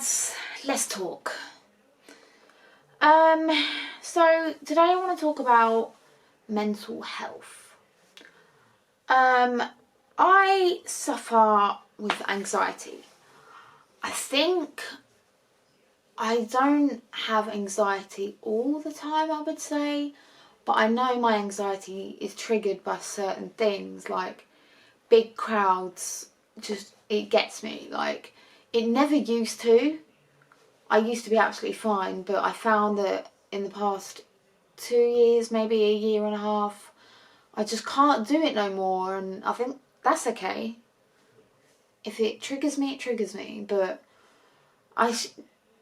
lads, let's talk. So today I want to talk about mental health. I suffer with anxiety. I think I don't have anxiety all the time, I would say, but I know my anxiety is triggered by certain things, like big crowds. Just, it gets me. Like, it never used to. I used to be absolutely fine, but I found that in the past 2 years, maybe a year and a half, I just can't do it no more, and I think that's okay. If it triggers me, it triggers me, but I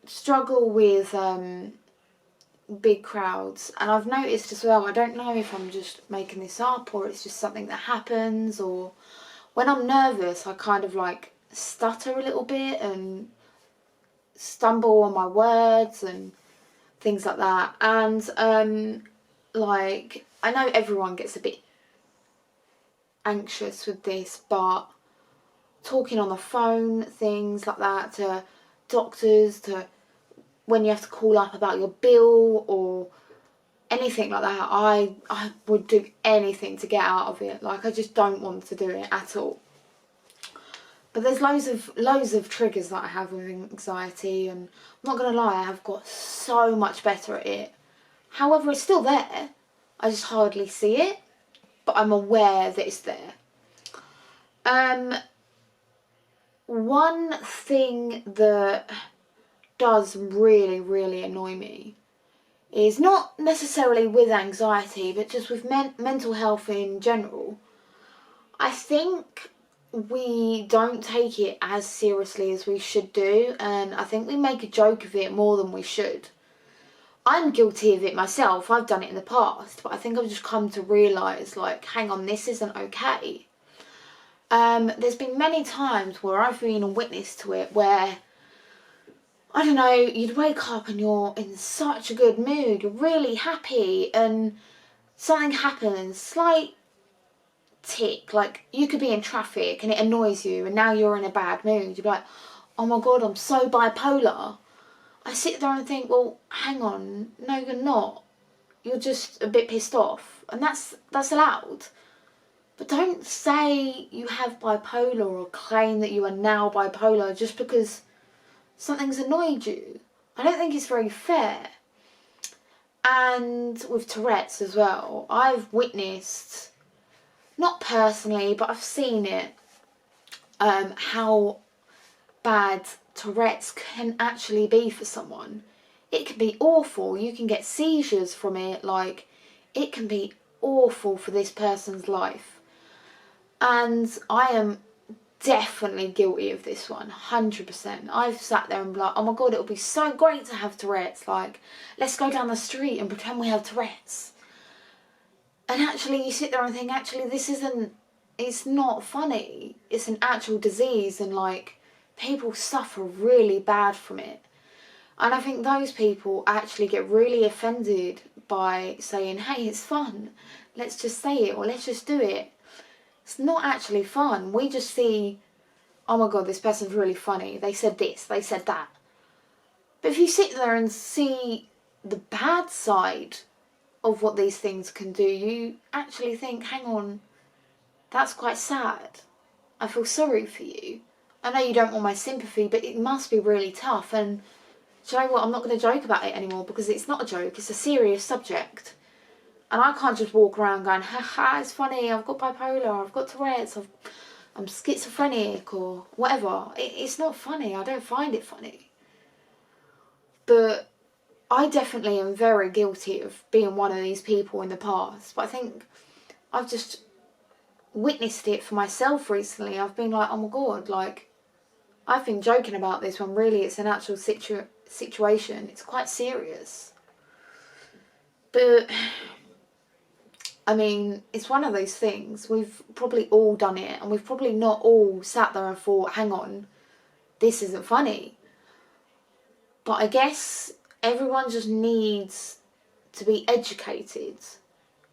struggle with big crowds, and I've noticed as well, I don't know if I'm just making this up or it's just something that happens, or when I'm nervous I kind of like stutter a little bit and stumble on my words and things like that. And like, I know everyone gets a bit anxious with this, but talking on the phone, things like that, to doctors, to when you have to call up about your bill or anything like that, I would do anything to get out of it. Like, I just don't want to do it at all. But there's loads of triggers that I have with anxiety, and I'm not going to lie, I have got so much better at it. However, it's still there. I just hardly see it, but I'm aware that it's there. One thing that does really annoy me is not necessarily with anxiety, but just with mental health in general. I think we don't take it as seriously as we should do, and I think we make a joke of it more than we should. I'm guilty of it myself, I've done it in the past, but I think I've just come to realise, like, hang on, this isn't okay. There's been many times where I've been a witness to it where, I don't know, you'd wake up and you're in such a good mood, you're really happy, and something happens, slight tick, like you could be in traffic and it annoys you and now you're in a bad mood. You'd be like, oh my god, I'm so bipolar. I sit there and think, well, hang on, no you're not. You're just a bit pissed off, and that's allowed. But don't say you have bipolar or claim that you are now bipolar just because something's annoyed you. I don't think it's very fair. And with Tourette's as well, I've witnessed, not personally, but I've seen it, how bad Tourette's can actually be for someone. It can be awful. You can get seizures from it. Like, it can be awful for this person's life. And I am definitely guilty of this one, 100%. I've sat there and been like, oh my god, it would be so great to have Tourette's. Like, let's go down the street and pretend we have Tourette's. And actually you sit there and think, actually it's not funny. It's an actual disease, and like, people suffer really bad from it. And I think those people actually get really offended by saying, hey, it's fun, let's just say it, or let's just do it. It's not actually fun. We just see, oh my god, this person's really funny, they said this, they said that. But if you sit there and see the bad side of what these things can do, you actually think, hang on, that's quite sad. I feel sorry for you. I know you don't want my sympathy, but it must be really tough. And do you know what, I'm not going to joke about it anymore, because it's not a joke, it's a serious subject. And I can't just walk around going, haha, it's funny, I've got bipolar, I've got Tourette's, I'm schizophrenic or whatever. It's not funny, I don't find it funny. But I definitely am very guilty of being one of these people in the past. But I think I've just witnessed it for myself recently. I've been like, oh my god, like, I've been joking about this when really it's an actual situation. It's quite serious. But I mean, it's one of those things. We've probably all done it, and we've probably not all sat there and thought, hang on, this isn't funny. But I guess everyone just needs to be educated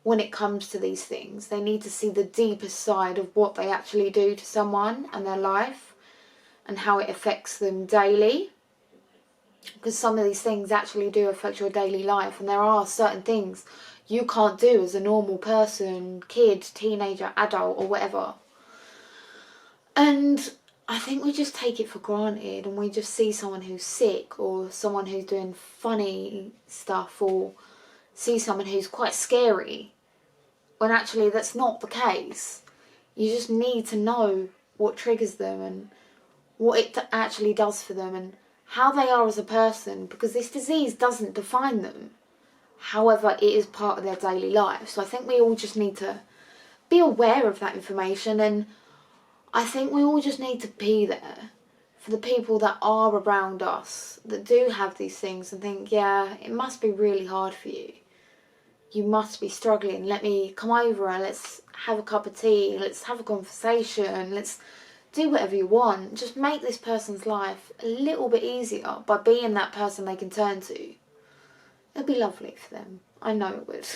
when it comes to these things. They need to see the deepest side of what they actually do to someone and their life, and how it affects them daily. because some of these things actually do affect your daily life, and there are certain things you can't do as a normal person, kid, teenager, adult, or whatever. And I think we just take it for granted, and we just see someone who's sick or someone who's doing funny stuff or see someone who's quite scary, when actually that's not the case. You just need to know what triggers them and what it actually does for them and how they are as a person, because this disease doesn't define them. However, it is part of their daily life. So I think we all just need to be aware of that information, and I think we all just need to be there for the people that are around us that do have these things and think, yeah, it must be really hard for you. You must be struggling. Let me come over and let's have a cup of tea. Let's have a conversation. Let's do whatever you want. Just make this person's life a little bit easier by being that person they can turn to. It'll be lovely for them. I know it would.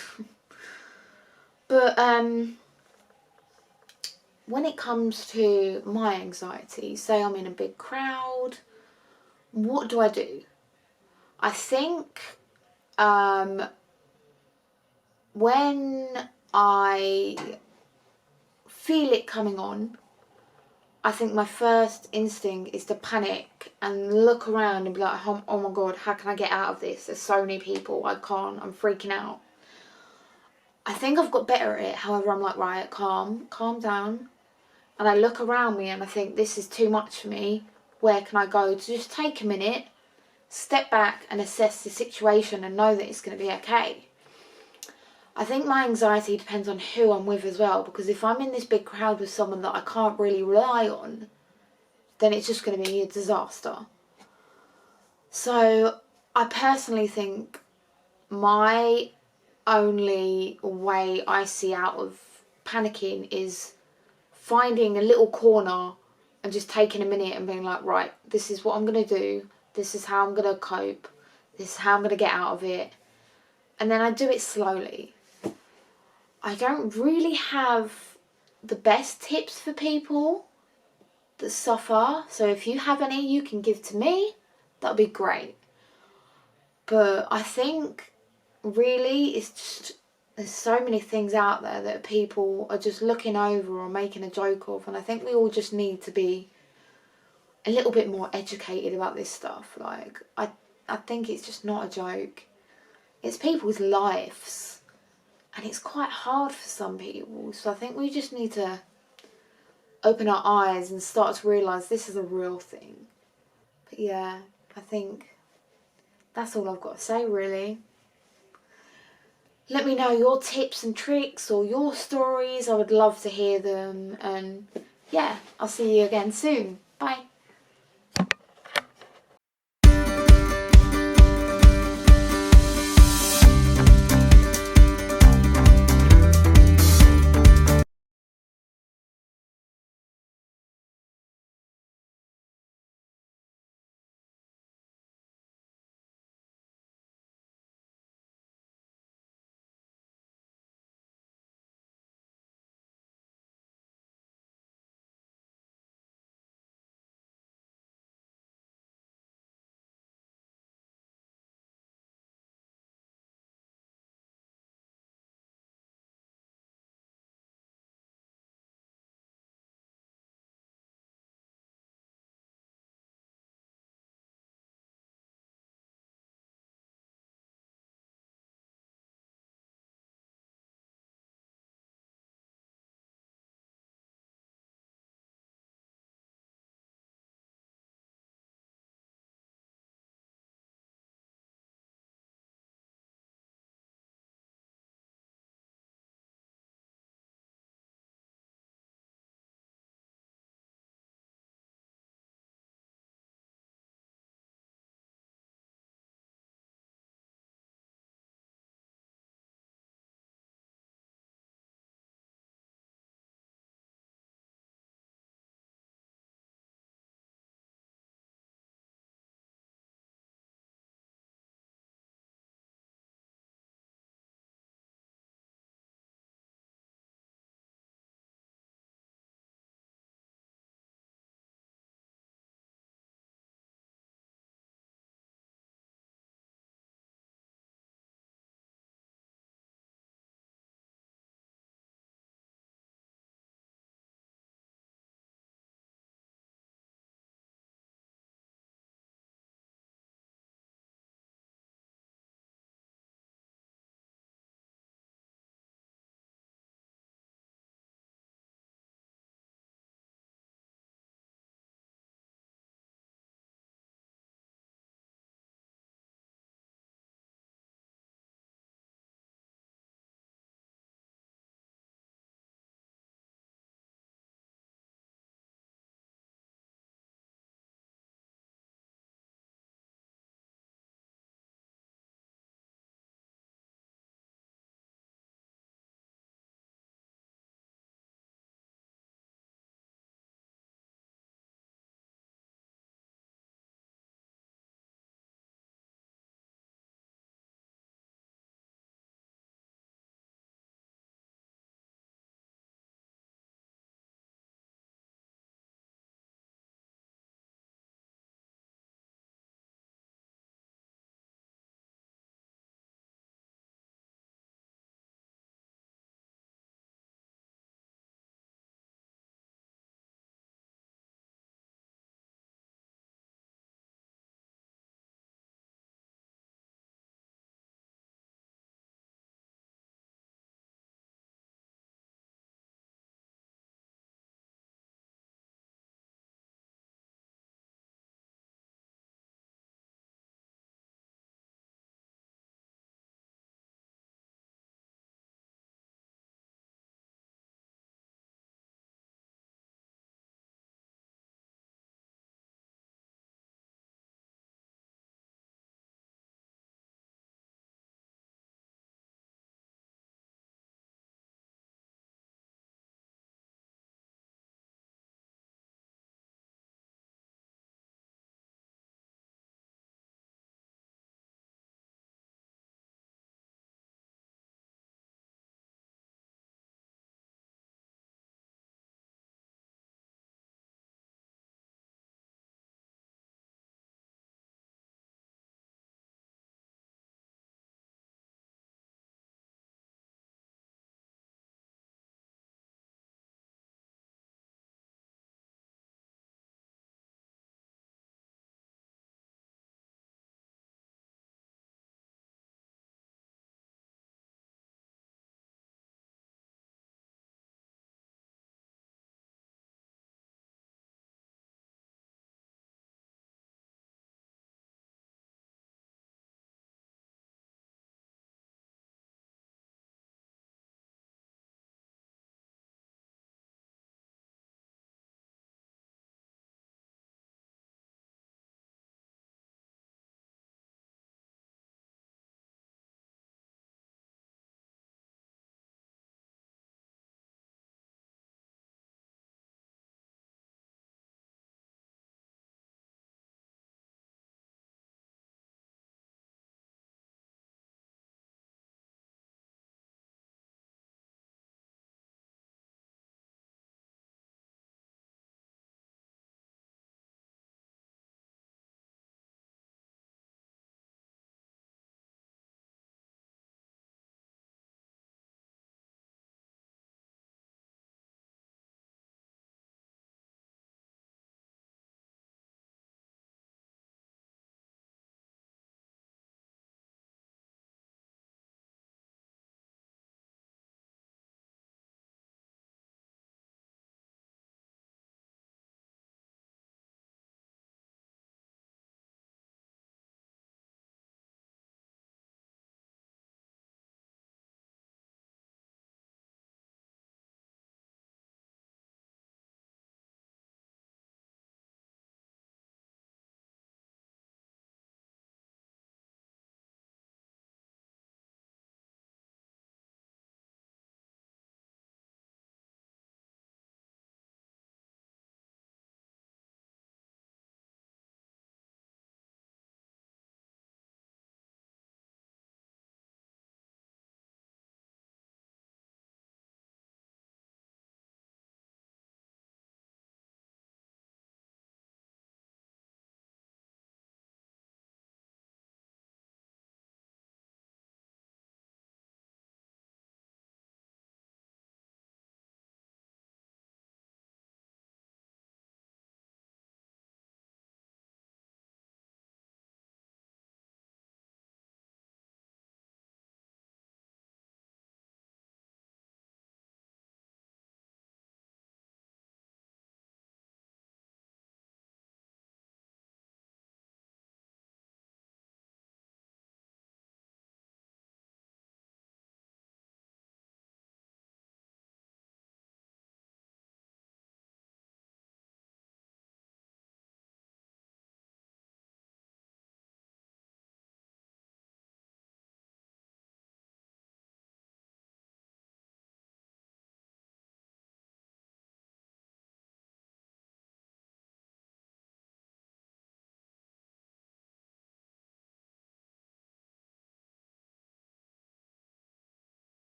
But when it comes to my anxiety, say I'm in a big crowd, what do? I think when I feel it coming on, I think my first instinct is to panic and look around and be like, oh my God, how can I get out of this? There's so many people, I can't, I'm freaking out. I think I've got better at it. However, I'm like, right, calm down. And I look around me and I think, this is too much for me. Where can I go? To just take a minute, step back and assess the situation and know that it's going to be okay. I think my anxiety depends on who I'm with as well, because if I'm in this big crowd with someone that I can't really rely on, then it's just going to be a disaster. So I personally think my only way I see out of panicking is finding a little corner and just taking a minute and being like, right, this is what I'm going to do. This is how I'm going to cope. This is how I'm going to get out of it. And then I do it slowly. I don't really have the best tips for people that suffer. So if you have any you can give to me, that'll be great. But I think really it's just, there's so many things out there that people are just looking over or making a joke of, and I think we all just need to be a little bit more educated about this stuff. Like, I think it's just not a joke. It's people's lives, and it's quite hard for some people. So I think we just need to open our eyes and start to realise this is a real thing. But yeah, I think that's all I've got to say, really. Let me know your tips and tricks or your stories. I would love to hear them. And yeah, I'll see you again soon. Bye.